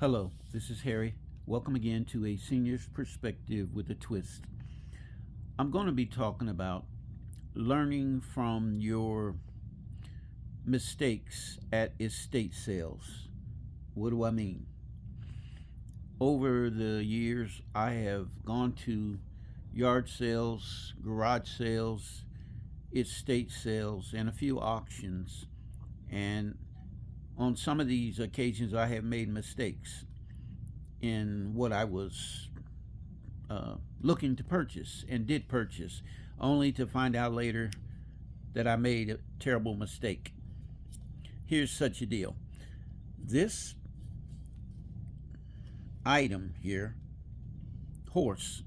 Hello, this is Harry. Welcome again to a senior's perspective with a twist. I'm going to be talking about learning from your mistakes at estate sales. What do I mean? Over the years, I have gone to yard sales, garage sales, estate sales, and a few auctions. And on some of these occasions, I have made mistakes in what I was looking to purchase and did purchase, only to find out later that I made a terrible mistake. Here's such a deal. This item here, horse,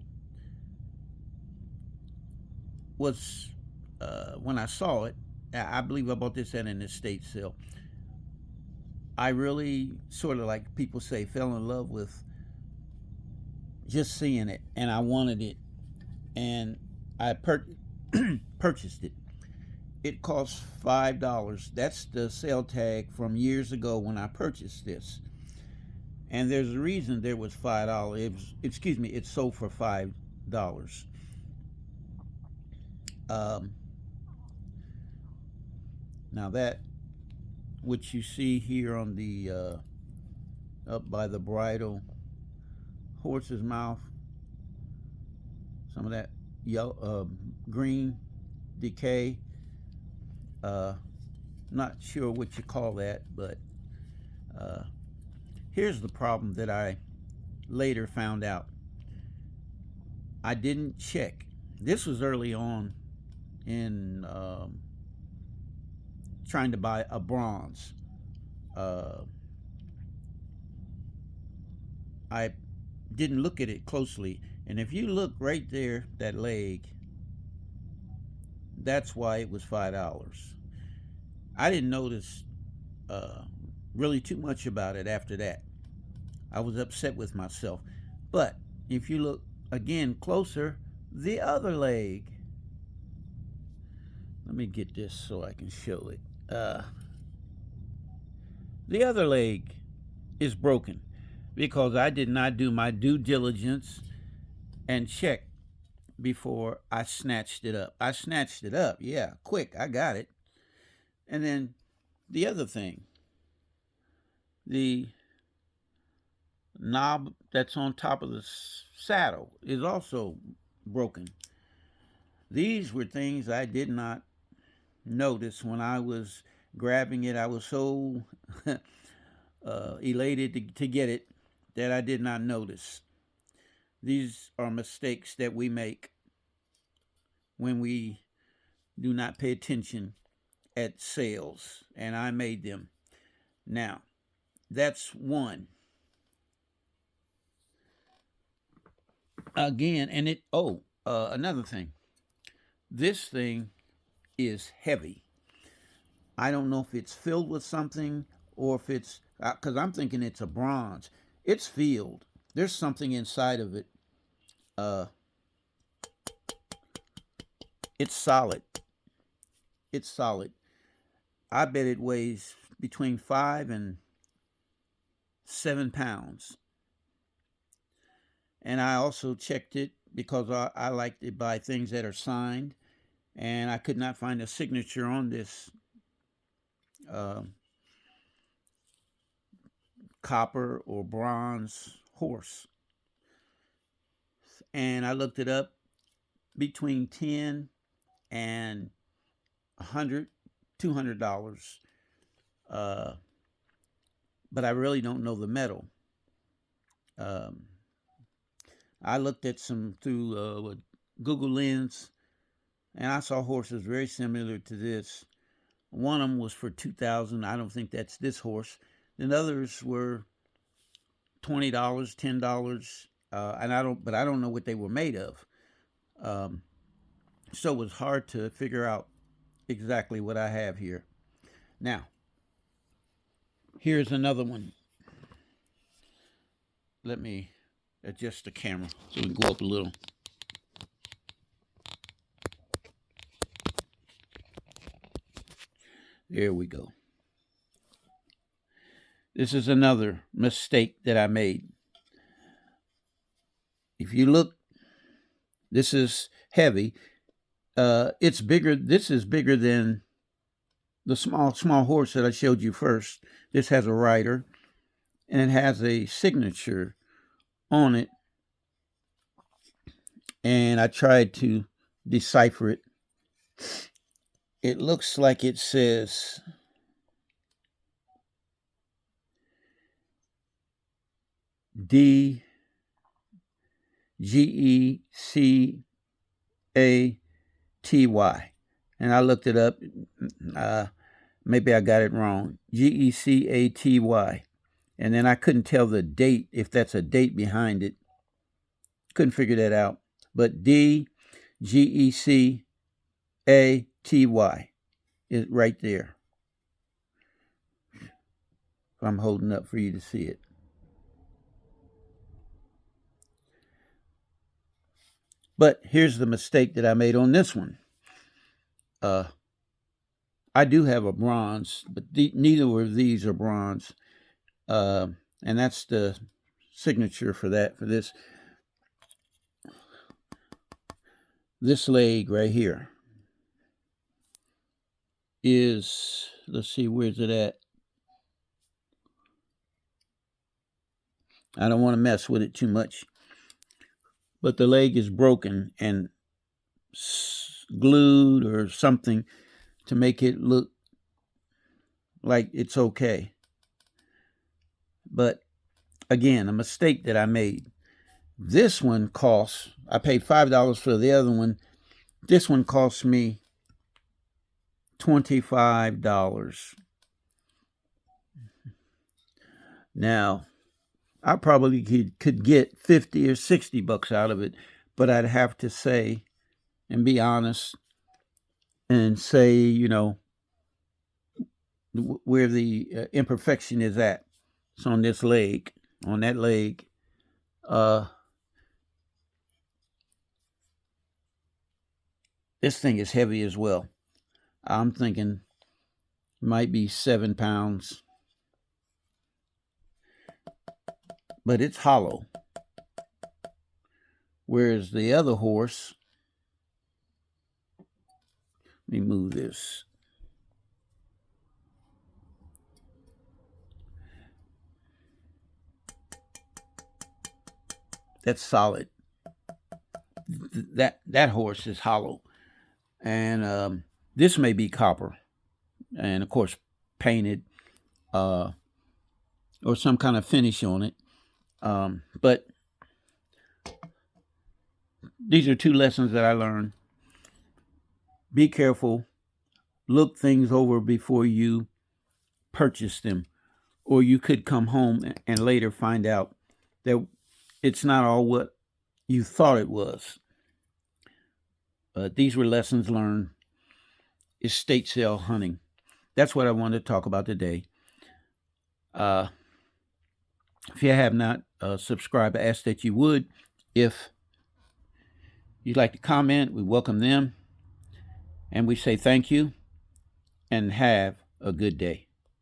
was, when I saw it, I believe I bought this at an estate sale. I really sort of, like people say, fell in love with just seeing it, and I wanted it, and I purchased it. It cost $5. That's the sale tag from years ago when I purchased this. And there's a reason there was $5. It sold for $5. Um, Now that which you see here on the up by the bridle, horse's mouth, some of that yellow, green decay. Not sure what you call that, but uh, here's the problem that I later found out. I didn't check. This was early on in trying to buy a bronze. Uh, I didn't look at it closely, and if you look right there, that leg, that's why it was $5. I didn't notice uh, really too much about it after that. I was upset with myself. But if you look again closer, the other leg, let me get this so I can show it. The other leg is broken because I did not do my due diligence and check before I snatched it up. I snatched it up, yeah, quick, I got it. And then the other thing, the knob that's on top of the saddle is also broken. These were things I did not notice when I was grabbing it. I was so elated to get it that I did not notice. These are mistakes that we make when we do not pay attention at sales, and I made them. Now, that's one. Again, and another thing. This thing is heavy. I don't know if it's filled with something or if it's, because I'm thinking it's a bronze. It's filled. There's something inside of it. Uh, it's solid. It's solid. I bet it weighs between 5 and 7 pounds. And I also checked it because I like to buy things that are signed, and I could not find a signature on this uh, copper or bronze horse. And I looked it up, between 10 and 100, $200. Uh, but I really don't know the metal. Um, I looked at some through Google Lens, and I saw horses very similar to this. One of them was for 2,000. I don't think that's this horse. Then others were $20, $10, and I don't know what they were made of. So it was hard to figure out exactly what I have here. Now, here's another one. Let me adjust the camera so we can go up a little. There we go. This is another mistake that I made. If you look, this is heavy. It's bigger. This is bigger than the small horse that I showed you first. This has a rider, and it has a signature on it. And I tried to decipher it. It looks like it says D GECATY, and I looked it up. Maybe I got it wrong. GECATY, and then I couldn't tell the date, if that's a date behind it. Couldn't figure that out. But DGECATY is right there. I'm holding up for you to see it. But here's the mistake that I made on this one. I do have a bronze, but neither of these are bronze. And that's the signature for that, for this. This leg right here is, let's see, where's it at? I don't want to mess with it too much. But the leg is broken and glued or something to make it look like it's okay. But again, a mistake that I made. This one costs, I paid $5 for the other one. This one cost me $25. Now, I probably could get 50 or 60 bucks out of it, but I'd have to say and be honest and say, you know, where the imperfection is at. It's on this leg, on that leg. This thing is heavy as well. I'm thinking it might be 7 pounds. But it's hollow. Whereas the other horse, let me move this. That's solid. That horse is hollow. And this may be copper. And of course, painted or some kind of finish on it. But these are 2 lessons that I learned. Be careful. Look things over before you purchase them. Or you could come home and later find out that it's not all what you thought it was. These were lessons learned. Estate sale hunting. That's what I wanted to talk about today. If you have not subscribed, I ask that you would. If you'd like to comment, we welcome them. And we say thank you and have a good day.